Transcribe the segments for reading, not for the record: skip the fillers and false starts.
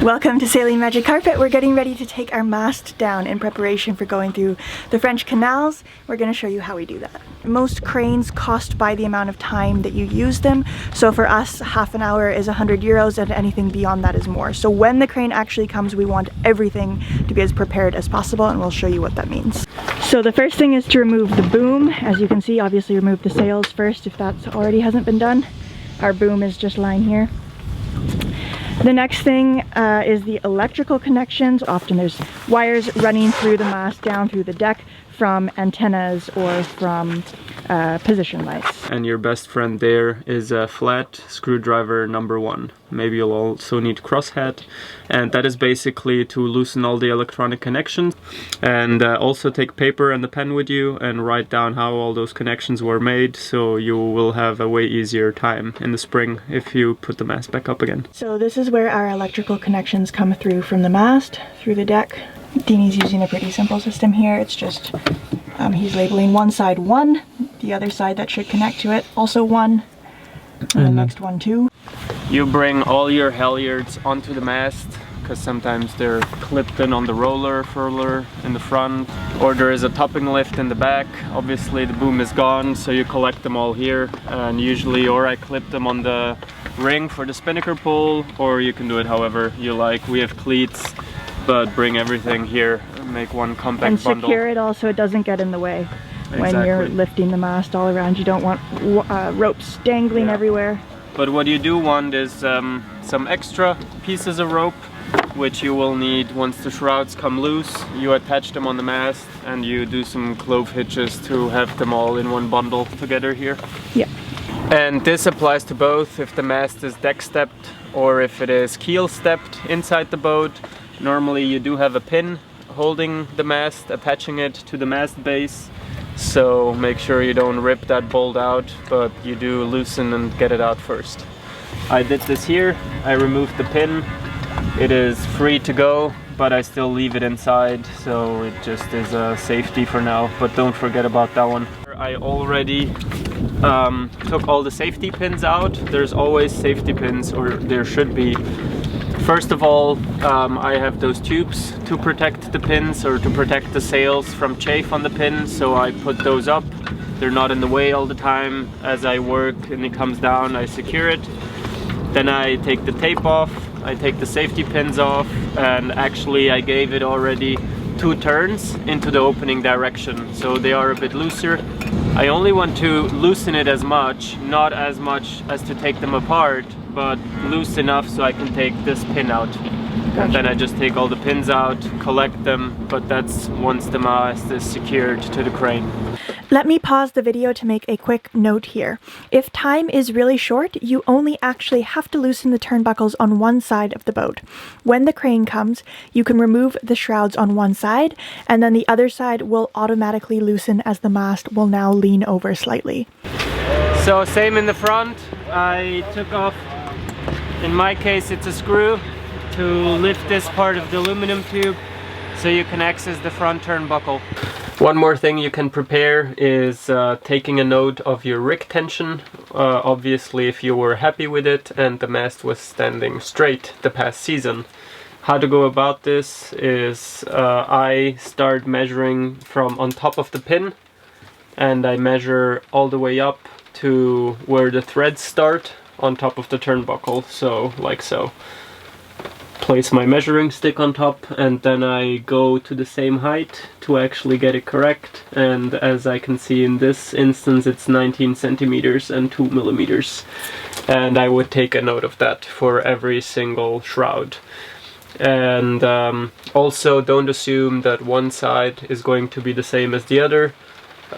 Welcome to Sailing Magic Carpet. We're getting ready to take our mast down in preparation for going through the French canals. We're going to show you how we do that. Most cranes cost by the amount of time that you use them. So for us, half an hour is 100 euros and anything beyond that is more. So when the crane actually comes, we want everything to be as prepared as possible, and we'll show you what that means. So the first thing is to remove the boom. As you can see, obviously remove the sails first if that already hasn't been done. Our boom is just lying here. The next thing is the electrical connections. Often there's wires running through the mast down through the deck from antennas or from position lights. And your best friend there is a flat screwdriver number 1. Maybe you'll also need crosshead, and that is basically to loosen all the electronic connections. And also take paper and a pen with you and write down how all those connections were made, so you will have a way easier time in the spring if you put the mast back up again. So this is where our electrical connections come through from the mast, through the deck. Deanie's using a pretty simple system here. It's just, he's labeling one side 1, the other side that should connect to it also 1, and the next one 2. You bring all your halyards onto the mast, because sometimes they're clipped in on the roller furler in the front, or there is a topping lift in the back. Obviously the boom is gone, so you collect them all here, and usually or I clip them on the ring for the spinnaker pole, or you can do it however you like. We have cleats, but bring everything here and make one compact bundle. And secure it all so it doesn't get in the way. When you're lifting the mast all around. You don't want ropes dangling everywhere. But what you do want is some extra pieces of rope, which you will need once the shrouds come loose. You attach them on the mast and you do some clove hitches to have them all in one bundle together here. Yeah. And this applies to both if the mast is deck stepped or if it is keel stepped inside the boat. Normally you do have a pin holding the mast, attaching it to the mast base. So make sure you don't rip that bolt out, but you do loosen and get it out first. I did this here. I removed the pin. It is free to go, but I still leave it inside, so it just is a safety for now, but don't forget about that one. I already took all the safety pins out. There's always safety pins, or there should be. First of all, I have those tubes to protect the pins or to protect the sails from chafe on the pin, so I put those up. They're not in the way all the time. As I work and it comes down, I secure it. Then I take the tape off, I take the safety pins off, and actually I gave it already 2 turns into the opening direction, so they are a bit looser. I only want to loosen it as much, not as much as to take them apart, but loose enough so I can take this pin out. Gotcha. And then I just take all the pins out, collect them, but that's once the mast is secured to the crane. Let me pause the video to make a quick note here. If time is really short, you only actually have to loosen the turnbuckles on one side of the boat. When the crane comes, you can remove the shrouds on one side, and then the other side will automatically loosen as the mast will now lean over slightly. So same in the front. I took off, in my case it's a screw, to lift this part of the aluminum tube so you can access the front turnbuckle. One more thing you can prepare is taking a note of your rig tension. Obviously if you were happy with it and the mast was standing straight the past season. How to go about this is I start measuring from on top of the pin, and I measure all the way up to where the threads start on top of the turnbuckle, so like so. Place my measuring stick on top, and then I go to the same height to actually get it correct. And as I can see in this instance, it's 19 centimeters and 2 millimeters. And I would take a note of that for every single shroud. And also don't assume that one side is going to be the same as the other.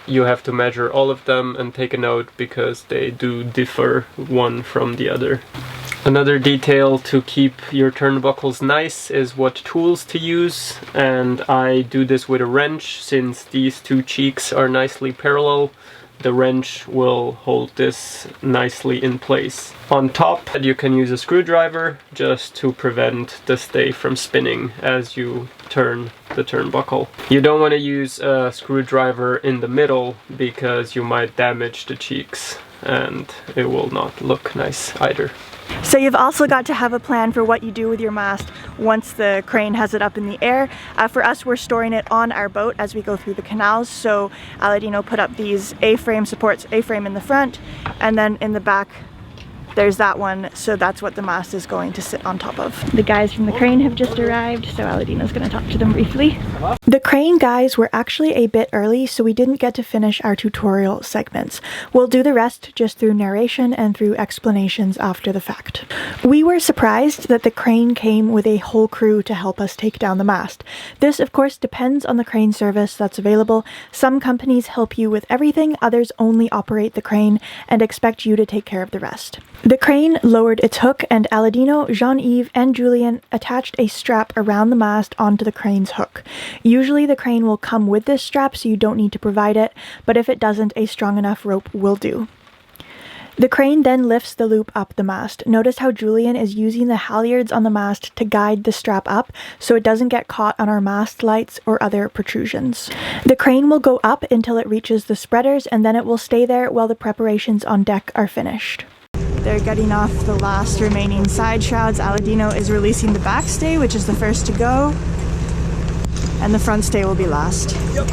You have to measure all of them and take a note, because they do differ one from the other. Another detail to keep your turnbuckles nice is what tools to use, and I do this with a wrench. Since these 2 cheeks are nicely parallel, the wrench will hold this nicely in place. On top you can use a screwdriver just to prevent the stay from spinning as you turn the turnbuckle. You don't want to use a screwdriver in the middle, because you might damage the cheeks and it will not look nice either. So you've also got to have a plan for what you do with your mast once the crane has it up in the air. For us, we're storing it on our boat as we go through the canals. So Aladino put up these A-frame supports, A-frame in the front, and then in the back there's that one, so that's what the mast is going to sit on top of. The guys from the crane have just arrived, so Aladino's going to talk to them briefly. The crane guys were actually a bit early, so we didn't get to finish our tutorial segments. We'll do the rest just through narration and through explanations after the fact. We were surprised that the crane came with a whole crew to help us take down the mast. This, of course, depends on the crane service that's available. Some companies help you with everything, others only operate the crane and expect you to take care of the rest. The crane lowered its hook, and Aladino, Jean-Yves, and Julien attached a strap around the mast onto the crane's hook. Usually the crane will come with this strap, so you don't need to provide it, but if it doesn't, a strong enough rope will do. The crane then lifts the loop up the mast. Notice how Julien is using the halyards on the mast to guide the strap up so it doesn't get caught on our mast lights or other protrusions. The crane will go up until it reaches the spreaders, and then it will stay there while the preparations on deck are finished. They're getting off the last remaining side shrouds. Aladino is releasing the back stay, which is the first to go, and the front stay will be last. Yep.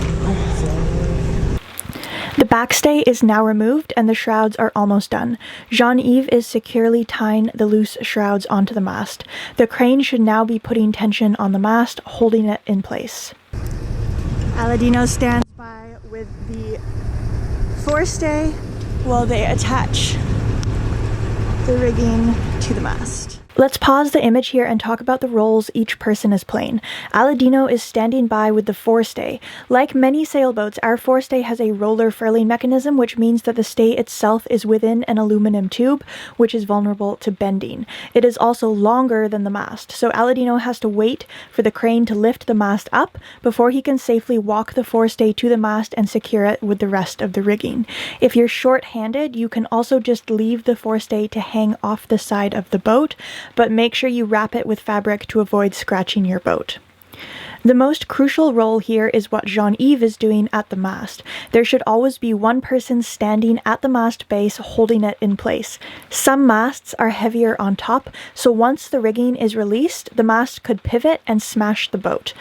The back stay is now removed and the shrouds are almost done. Jean-Yves is securely tying the loose shrouds onto the mast. The crane should now be putting tension on the mast, holding it in place. Aladino stands by with the forestay while they attach the rigging to the mast. Let's pause the image here and talk about the roles each person is playing. Aladino is standing by with the forestay. Like many sailboats, our forestay has a roller furling mechanism, which means that the stay itself is within an aluminum tube, which is vulnerable to bending. It is also longer than the mast, so Aladino has to wait for the crane to lift the mast up before he can safely walk the forestay to the mast and secure it with the rest of the rigging. If you're short-handed, you can also just leave the forestay to hang off the side of the boat, but make sure you wrap it with fabric to avoid scratching your boat. The most crucial role here is what Jean-Yves is doing at the mast. There should always be one person standing at the mast base holding it in place. Some masts are heavier on top, so once the rigging is released, the mast could pivot and smash the boat.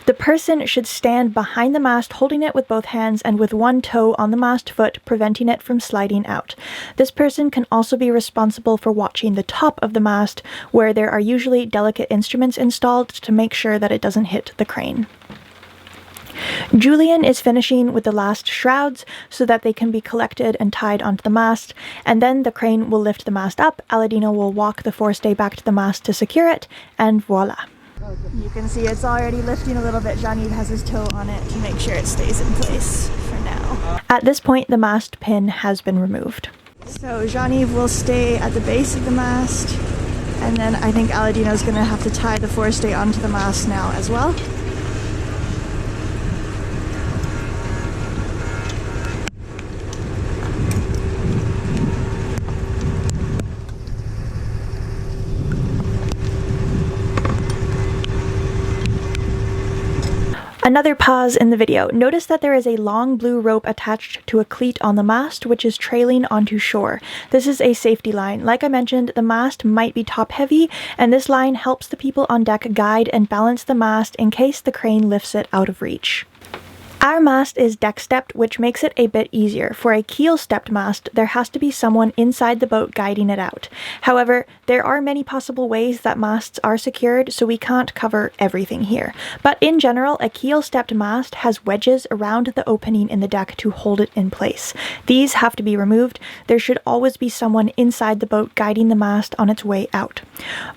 The person should stand behind the mast holding it with both hands and with one toe on the mast foot, preventing it from sliding out. This person can also be responsible for watching the top of the mast, where there are usually delicate instruments installed to make sure that it doesn't hit the crane. Julien is finishing with the last shrouds so that they can be collected and tied onto the mast, and then the crane will lift the mast up, Aladino will walk the forestay back to the mast to secure it, and voila. You can see it's already lifting a little bit. Jean-Yves has his toe on it to make sure it stays in place for now. At this point, the mast pin has been removed. So Jean-Yves will stay at the base of the mast, and then I think Aladino's going to have to tie the forestay onto the mast now as well. Another pause in the video. Notice that there is a long blue rope attached to a cleat on the mast, which is trailing onto shore. This is a safety line. Like I mentioned, the mast might be top heavy, and this line helps the people on deck guide and balance the mast in case the crane lifts it out of reach. Our mast is deck-stepped, which makes it a bit easier. For a keel-stepped mast, there has to be someone inside the boat guiding it out. However, there are many possible ways that masts are secured, so we can't cover everything here. But in general, a keel-stepped mast has wedges around the opening in the deck to hold it in place. These have to be removed. There should always be someone inside the boat guiding the mast on its way out.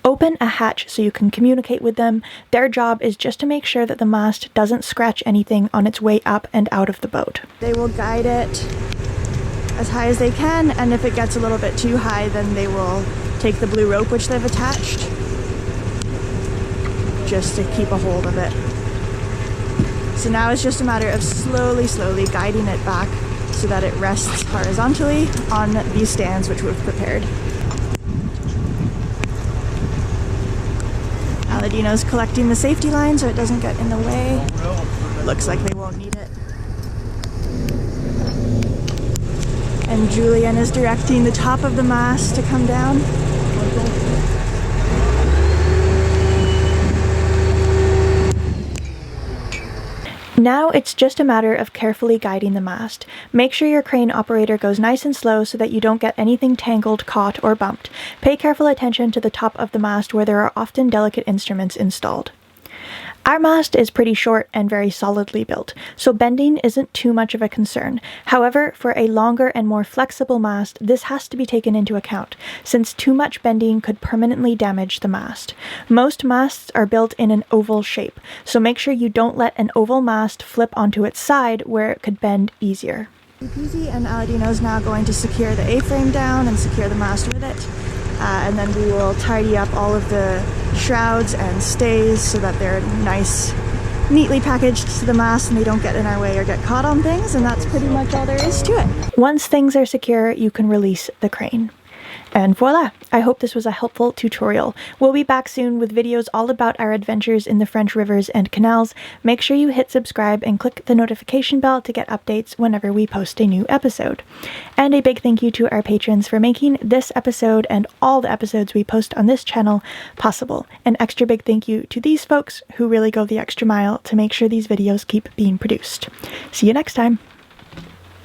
Open a hatch so you can communicate with them. Their job is just to make sure that the mast doesn't scratch anything on its way up and out of the boat. They will guide it as high as they can, and if it gets a little bit too high, then they will take the blue rope which they've attached just to keep a hold of it. So now it's just a matter of slowly guiding it back so that it rests horizontally on these stands which we've prepared. Aladino's collecting the safety line so it doesn't get in the way. Looks like they won't need it. And Julien is directing the top of the mast to come down. Now it's just a matter of carefully guiding the mast. Make sure your crane operator goes nice and slow so that you don't get anything tangled, caught, or bumped. Pay careful attention to the top of the mast where there are often delicate instruments installed. Our mast is pretty short and very solidly built, so bending isn't too much of a concern. However, for a longer and more flexible mast, this has to be taken into account, since too much bending could permanently damage the mast. Most masts are built in an oval shape, so make sure you don't let an oval mast flip onto its side where it could bend easier. Peasy and Aladino's now going to secure the A-frame down and secure the mast with it. And then we will tidy up all of the shrouds and stays so that they're nice, neatly packaged to the mast and they don't get in our way or get caught on things, and that's pretty much all there is to it. Once things are secure, you can release the crane. And voila! I hope this was a helpful tutorial. We'll be back soon with videos all about our adventures in the French rivers and canals. Make sure you hit subscribe and click the notification bell to get updates whenever we post a new episode. And a big thank you to our patrons for making this episode and all the episodes we post on this channel possible. An extra big thank you to these folks who really go the extra mile to make sure these videos keep being produced. See you next time!